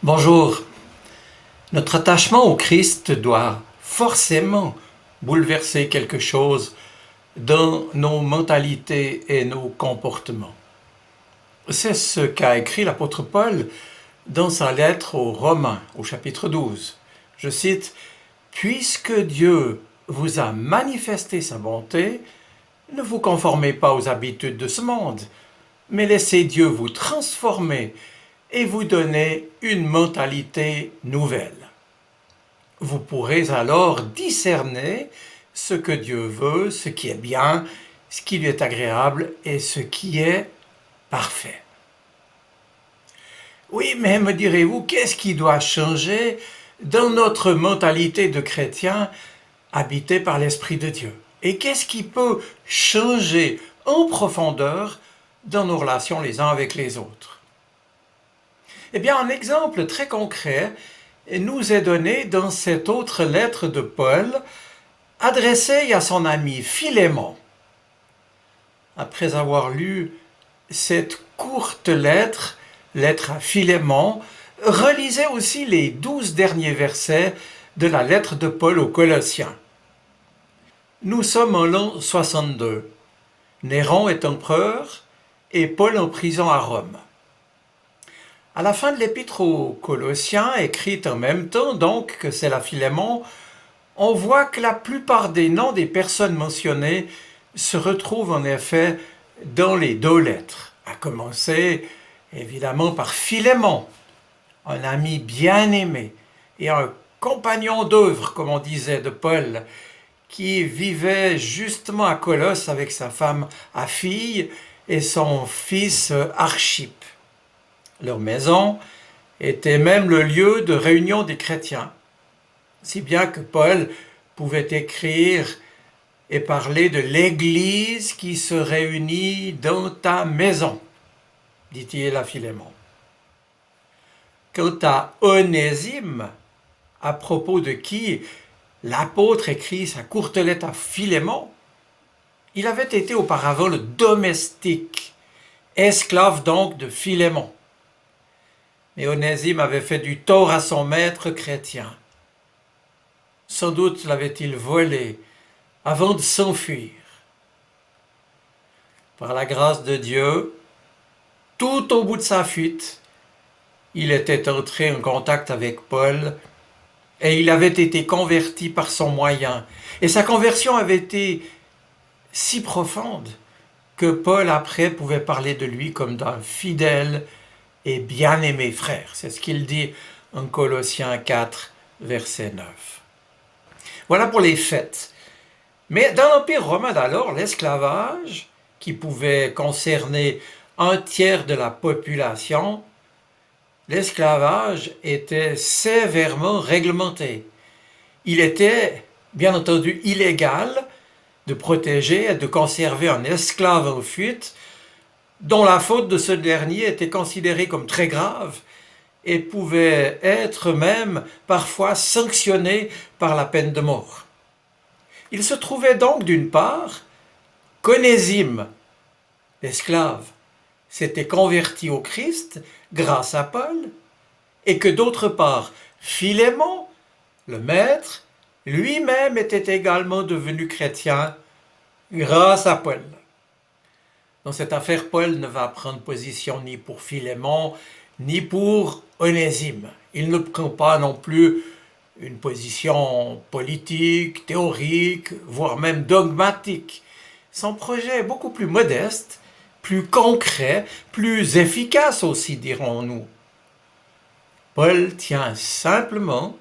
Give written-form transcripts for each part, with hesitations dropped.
Bonjour. Notre attachement au Christ doit forcément bouleverser quelque chose dans nos mentalités et nos comportements. C'est ce qu'a écrit l'apôtre Paul dans sa lettre aux Romains, au chapitre 12. Je cite, « Puisque Dieu vous a manifesté sa bonté, ne vous conformez pas aux habitudes de ce monde, mais laissez Dieu vous transformer et vous donner une mentalité nouvelle. Vous pourrez alors discerner ce que Dieu veut, ce qui est bien, ce qui lui est agréable et ce qui est parfait. » Oui, mais me direz-vous, qu'est-ce qui doit changer dans notre mentalité de chrétien habité par l'Esprit de Dieu? Et qu'est-ce qui peut changer en profondeur dans nos relations les uns avec les autres? Eh bien, un exemple très concret nous est donné dans cette autre lettre de Paul adressée à son ami Philémon. Après avoir lu cette courte lettre à Philémon, relisez aussi les 12 derniers versets de la lettre de Paul aux Colossiens. Nous sommes en l'an 62. Néron est empereur et Paul en prison à Rome. À la fin de l'épître aux Colossiens, écrite en même temps donc que celle à Philémon, on voit que la plupart des noms des personnes mentionnées se retrouvent en effet dans les deux lettres, à commencer évidemment par Philémon, un ami bien-aimé et un compagnon d'œuvre, comme on disait, de Paul, qui vivait justement à Colosse avec sa femme Aphille et son fils Archippe. Leur maison était même le lieu de réunion des chrétiens, si bien que Paul pouvait écrire et parler de l'Église qui se réunit dans ta maison, dit-il à Philémon. Quant à Onésime, à propos de qui l'apôtre écrit sa courte lettre à Philémon, il avait été auparavant le domestique, esclave donc de Philémon. Mais Onésime avait fait du tort à son maître chrétien. Sans doute l'avait-il volé avant de s'enfuir. Par la grâce de Dieu, tout au bout de sa fuite, il était entré en contact avec Paul et il avait été converti par son moyen. Et sa conversion avait été si profonde que Paul après pouvait parler de lui comme d'un fidèle et bien-aimé frère. C'est ce qu'il dit en Colossiens 4, verset 9. Voilà pour les faits. Mais dans l'Empire romain d'alors, l'esclavage, qui pouvait concerner un tiers de la population, l'esclavage était sévèrement réglementé. Il était, bien entendu, illégal de protéger et de conserver un esclave en fuite dont la faute de ce dernier était considérée comme très grave et pouvait être même parfois sanctionnée par la peine de mort. Il se trouvait donc d'une part qu'Onésime, l'esclave, s'était converti au Christ grâce à Paul, et que d'autre part Philémon, le maître, lui-même était également devenu chrétien grâce à Paul. Dans cette affaire, Paul ne va prendre position ni pour Philémon, ni pour Onésime. Il ne prend pas non plus une position politique, théorique, voire même dogmatique. Son projet est beaucoup plus modeste, plus concret, plus efficace aussi, dirons-nous. Paul tient simplement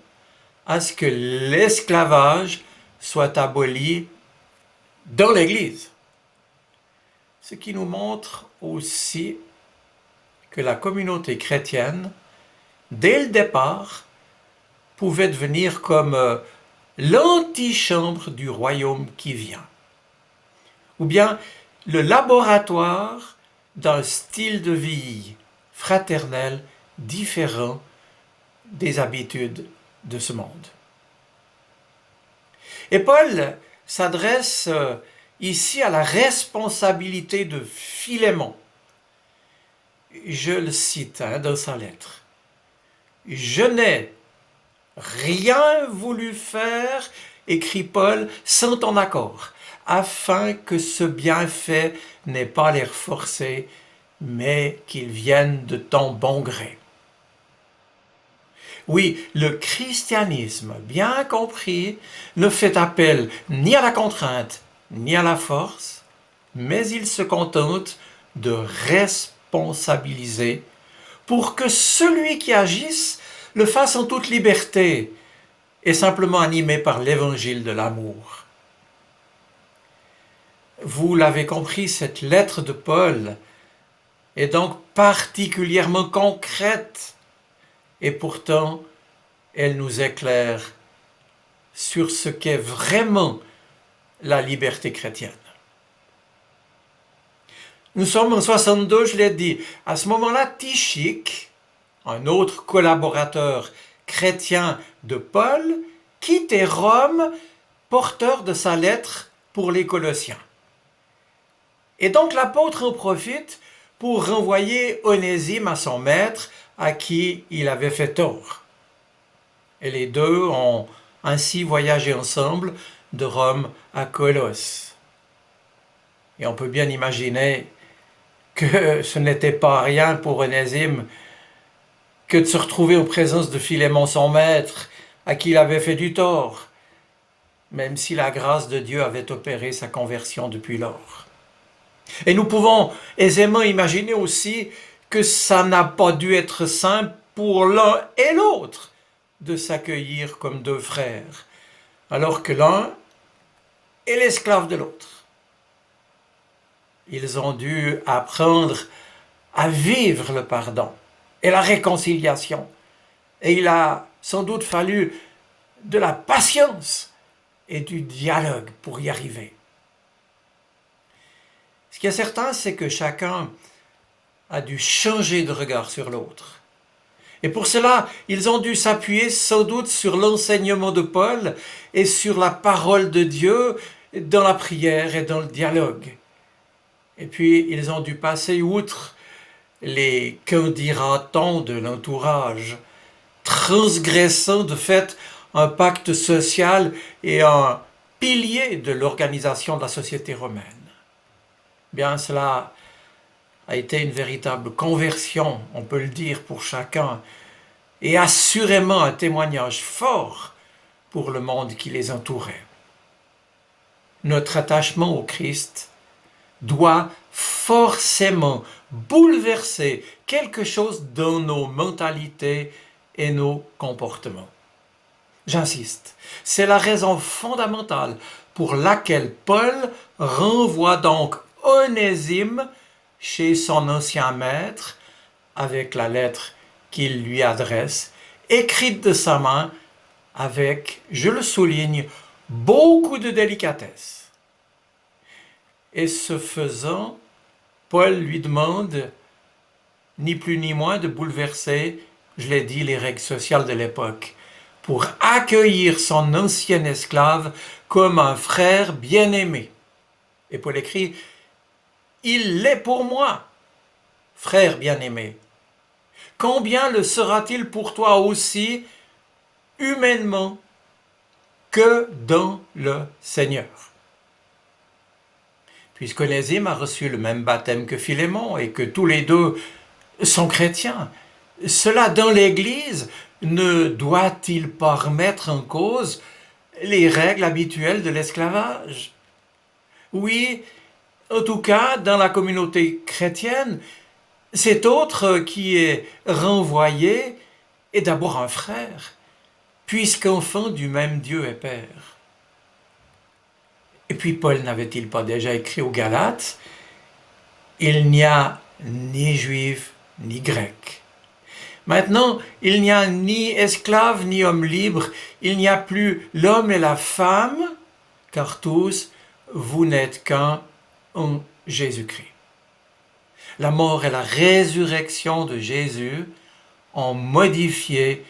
à ce que l'esclavage soit aboli dans l'Église. Ce qui nous montre aussi que la communauté chrétienne, dès le départ, pouvait devenir comme l'antichambre du royaume qui vient, ou bien le laboratoire d'un style de vie fraternel différent des habitudes de ce monde. Et Paul s'adresse ici à la responsabilité de Philémon. Je le cite dans sa lettre. « Je n'ai rien voulu faire, écrit Paul, sans ton accord, afin que ce bienfait n'ait pas l'air forcé, mais qu'il vienne de ton bon gré. Oui, le christianisme, bien compris, ne fait appel ni à la contrainte, ni à la force, mais il se contente de responsabiliser pour que celui qui agisse le fasse en toute liberté et simplement animé par l'évangile de l'amour. Vous l'avez compris, cette lettre de Paul est donc particulièrement concrète et pourtant elle nous éclaire sur ce qu'est vraiment la liberté chrétienne. Nous sommes en 62, je l'ai dit. À ce moment-là, Tychik, un autre collaborateur chrétien de Paul, quittait Rome, porteur de sa lettre pour les Colossiens. Et donc l'apôtre en profite pour renvoyer Onésime à son maître, à qui il avait fait tort. Et les deux ont ainsi voyagé ensemble de Rome à Colosse. Et on peut bien imaginer que ce n'était pas rien pour Onésime que de se retrouver en présence de Philémon, son maître, à qui il avait fait du tort, même si la grâce de Dieu avait opéré sa conversion depuis lors. Et nous pouvons aisément imaginer aussi que ça n'a pas dû être simple pour l'un et l'autre de s'accueillir comme deux frères, alors que l'un est l'esclave de l'autre. Ils ont dû apprendre à vivre le pardon et la réconciliation. Et il a sans doute fallu de la patience et du dialogue pour y arriver. Ce qui est certain, c'est que chacun a dû changer de regard sur l'autre. Et pour cela, ils ont dû s'appuyer sans doute sur l'enseignement de Paul et sur la parole de Dieu dans la prière et dans le dialogue. Et puis, ils ont dû passer outre les qu'en dira-t-on de l'entourage, transgressant de fait un pacte social et un pilier de l'organisation de la société romaine. Bien, cela a été une véritable conversion, on peut le dire, pour chacun, et assurément un témoignage fort pour le monde qui les entourait. Notre attachement au Christ doit forcément bouleverser quelque chose dans nos mentalités et nos comportements. J'insiste, c'est la raison fondamentale pour laquelle Paul renvoie donc Onésime chez son ancien maître avec la lettre qu'il lui adresse, écrite de sa main avec, je le souligne, beaucoup de délicatesse. Et ce faisant, Paul lui demande ni plus ni moins de bouleverser, je l'ai dit, les règles sociales de l'époque, pour accueillir son ancien esclave comme un frère bien-aimé. Et Paul écrit, « Il l'est pour moi, frère bien-aimé. Combien le sera-t-il pour toi aussi, humainement, que dans le Seigneur ?» Puisqu'Onésime a reçu le même baptême que Philémon et que tous les deux sont chrétiens, cela dans l'Église ne doit-il pas remettre en cause les règles habituelles de l'esclavage? Oui, en tout cas, dans la communauté chrétienne, cet autre qui est renvoyé est d'abord un frère, puisqu'enfant du même Dieu et Père. Et puis Paul n'avait-il pas déjà écrit aux Galates, « Il n'y a ni juif ni grec. Maintenant, il n'y a ni esclave ni homme libre, il n'y a plus l'homme et la femme, car tous, vous n'êtes qu'un en Jésus-Christ. » La mort et la résurrection de Jésus ont modifié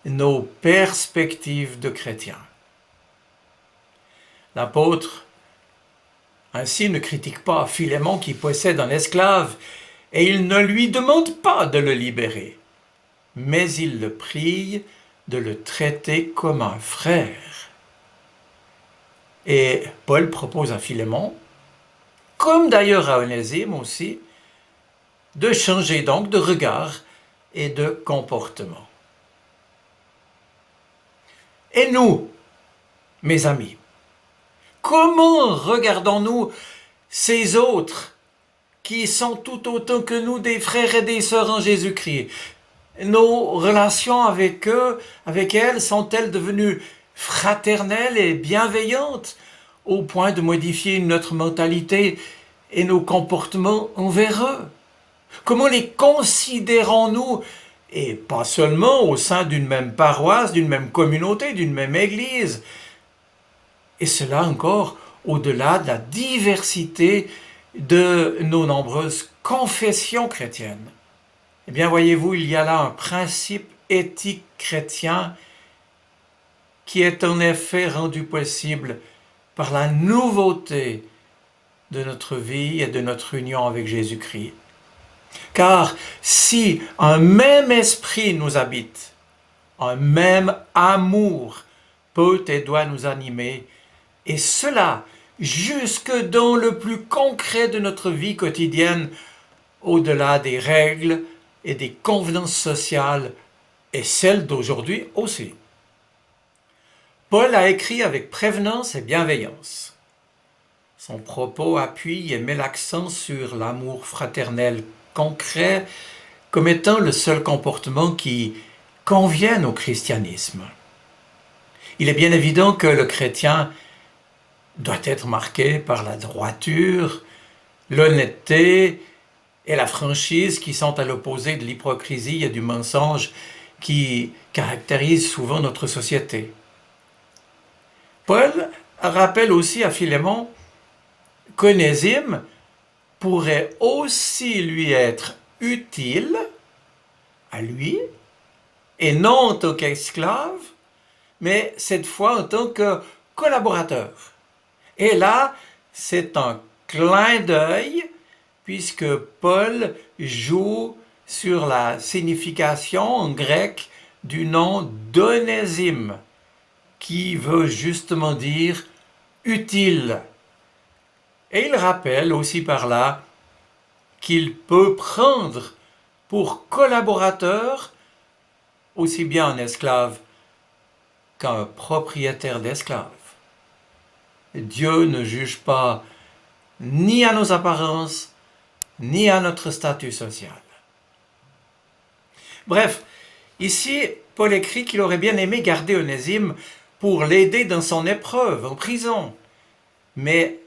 nos perspectives de chrétiens. L'apôtre ainsi ne critique pas Philémon qui possède un esclave et il ne lui demande pas de le libérer. mais il le prie de le traiter comme un frère. Et Paul propose à Philémon, comme d'ailleurs à Onésime aussi, de changer donc de regard et de comportement. Et nous, mes amis, comment regardons-nous ces autres qui sont tout autant que nous des frères et des sœurs en Jésus-Christ? Nos relations avec eux, avec elles, sont-elles devenues fraternelles et bienveillantes au point de modifier notre mentalité et nos comportements envers eux? Comment les considérons-nous, et pas seulement au sein d'une même paroisse, d'une même communauté, d'une même église, et cela encore au-delà de la diversité de nos nombreuses confessions chrétiennes? Eh bien, voyez-vous, il y a là un principe éthique chrétien qui est en effet rendu possible par la nouveauté de notre vie et de notre union avec Jésus-Christ. Car si un même esprit nous habite, un même amour peut et doit nous animer, et cela jusque dans le plus concret de notre vie quotidienne, au-delà des règles et des convenances sociales, et celles d'aujourd'hui aussi. Paul a écrit avec prévenance et bienveillance. Son propos appuie et met l'accent sur l'amour fraternel concret comme étant le seul comportement qui convienne au christianisme. Il est bien évident que le chrétien doit être marqué par la droiture, l'honnêteté et la franchise qui sont à l'opposé de l'hypocrisie et du mensonge qui caractérisent souvent notre société. Paul rappelle aussi à Philémon qu'Onésime pourrait aussi lui être utile à lui, et non en tant qu'esclave, mais cette fois en tant que collaborateur. Et là, c'est un clin d'œil, puisque Paul joue sur la signification en grec du nom d'Onésime, qui veut justement dire utile. Et il rappelle aussi par là qu'il peut prendre pour collaborateur aussi bien un esclave qu'un propriétaire d'esclaves. Dieu ne juge pas ni à nos apparences, ni à notre statut social. Bref, ici, Paul écrit qu'il aurait bien aimé garder Onésime pour l'aider dans son épreuve en prison. Mais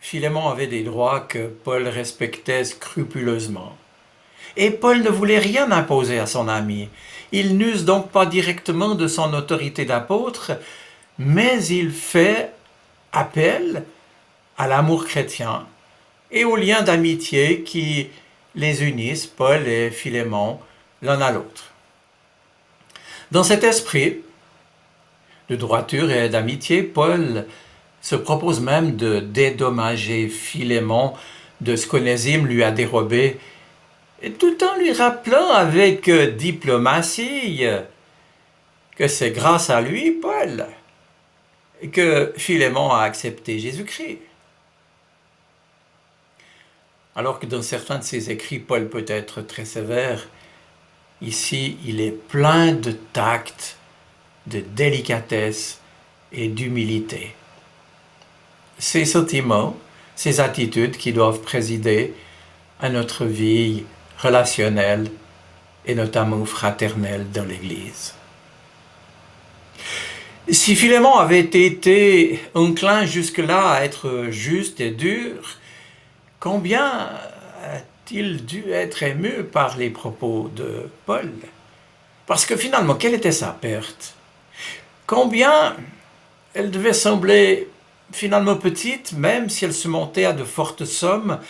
Philémon avait des droits que Paul respectait scrupuleusement. Et Paul ne voulait rien imposer à son ami. Il n'use donc pas directement de son autorité d'apôtre, mais il fait appel à l'amour chrétien et aux liens d'amitié qui les unissent, Paul et Philémon, l'un à l'autre. Dans cet esprit de droiture et d'amitié, Paul se propose même de dédommager Philémon de ce qu'Onésime lui a dérobé, tout en lui rappelant avec diplomatie que c'est grâce à lui, Paul, que Philémon a accepté Jésus-Christ. Alors que dans certains de ses écrits, Paul peut être très sévère, ici, il est plein de tact, de délicatesse et d'humilité. Ces sentiments, ces attitudes qui doivent présider à notre vie relationnelle et notamment fraternelle dans l'Église. Si Philémon avait été enclin jusque-là à être juste et dur, combien a-t-il dû être ému par les propos de Paul? Parce que finalement, quelle était sa perte? Combien elle devait sembler finalement petite, même si elle se montait à de fortes sommes,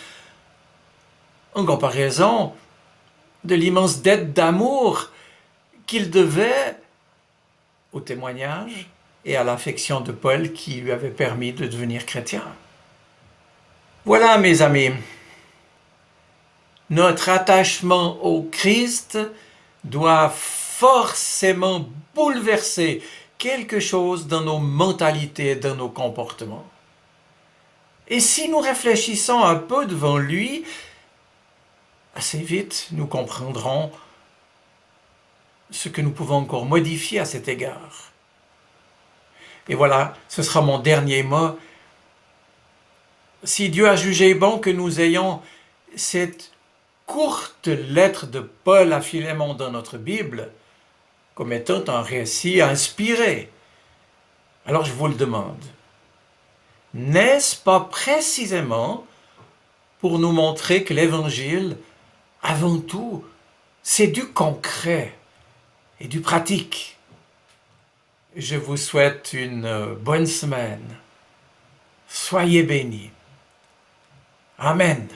en comparaison de l'immense dette d'amour qu'il devait au témoignage et à l'affection de Paul qui lui avait permis de devenir chrétien. Voilà, mes amis, notre attachement au Christ doit forcément bouleverser quelque chose dans nos mentalités et dans nos comportements. Et si nous réfléchissons un peu devant lui, assez vite nous comprendrons ce que nous pouvons encore modifier à cet égard. Et voilà, ce sera mon dernier mot. Si Dieu a jugé bon que nous ayons cette courte lettre de Paul à Philémon dans notre Bible, comme étant un récit inspiré, alors je vous le demande, n'est-ce pas précisément pour nous montrer que l'Évangile, avant tout, c'est du concret et du pratique? Je vous souhaite une bonne semaine. Soyez bénis. Amen.